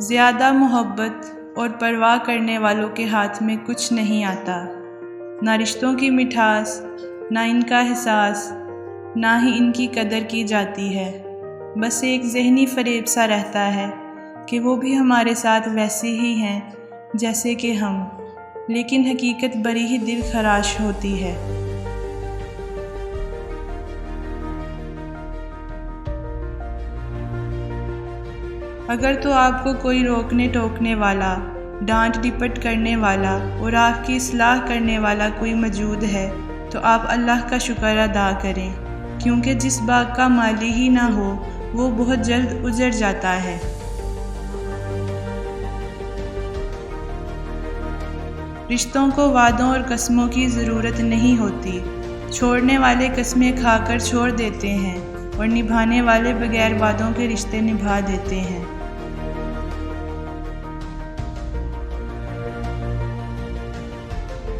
زیادہ محبت اور پرواہ کرنے والوں کے ہاتھ میں کچھ نہیں آتا، نہ رشتوں کی مٹھاس، نہ ان کا احساس، نہ ہی ان کی قدر کی جاتی ہے۔ بس ایک ذہنی فریب سا رہتا ہے کہ وہ بھی ہمارے ساتھ ویسے ہی ہیں جیسے کہ ہم، لیکن حقیقت بڑی ہی دل خراش ہوتی ہے۔ اگر تو آپ کو کوئی روکنے ٹوکنے والا، ڈانٹ ڈپٹ کرنے والا اور آپ کی اصلاح کرنے والا کوئی موجود ہے تو آپ اللہ کا شکر ادا کریں، کیونکہ جس باغ کا مالی ہی نہ ہو وہ بہت جلد اجڑ جاتا ہے۔ رشتوں کو وعدوں اور قسموں کی ضرورت نہیں ہوتی، چھوڑنے والے قسمیں کھا کر چھوڑ دیتے ہیں اور نبھانے والے بغیر وعدوں کے رشتے نبھا دیتے ہیں۔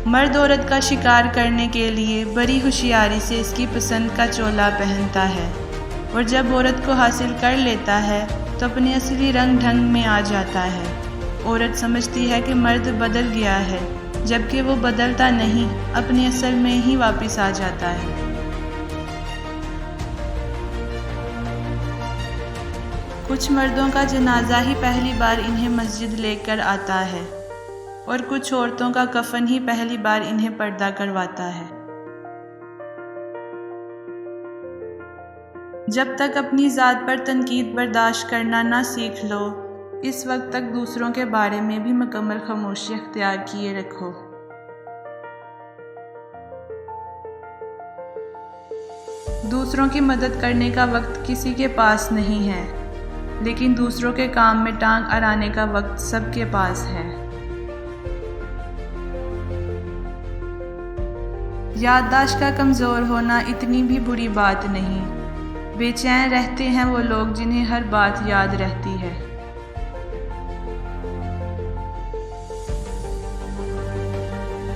مرد عورت کا شکار کرنے کے لیے بڑی ہوشیاری سے اس کی پسند کا چولا پہنتا ہے، اور جب عورت کو حاصل کر لیتا ہے تو اپنے اصلی رنگ ڈھنگ میں آ جاتا ہے۔ عورت سمجھتی ہے کہ مرد بدل گیا ہے، جبکہ وہ بدلتا نہیں، اپنے اصل میں ہی واپس آ جاتا ہے۔ کچھ مردوں کا جنازہ ہی پہلی بار انہیں مسجد لے کر آتا ہے، اور کچھ عورتوں کا کفن ہی پہلی بار انہیں پردہ کرواتا ہے۔ جب تک اپنی ذات پر تنقید برداشت کرنا نہ سیکھ لو، اس وقت تک دوسروں کے بارے میں بھی مکمل خاموشی اختیار کیے رکھو۔ دوسروں کی مدد کرنے کا وقت کسی کے پاس نہیں ہے، لیکن دوسروں کے کام میں ٹانگ اڑانے کا وقت سب کے پاس ہے۔ یادداشت کا کمزور ہونا اتنی بھی بری بات نہیں، بے چین رہتے ہیں وہ لوگ جنہیں ہر بات یاد رہتی ہے۔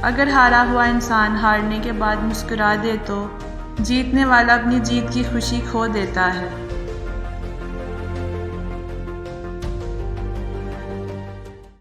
اگر ہارا ہوا انسان ہارنے کے بعد مسکرا دے تو جیتنے والا اپنی جیت کی خوشی کھو دیتا ہے۔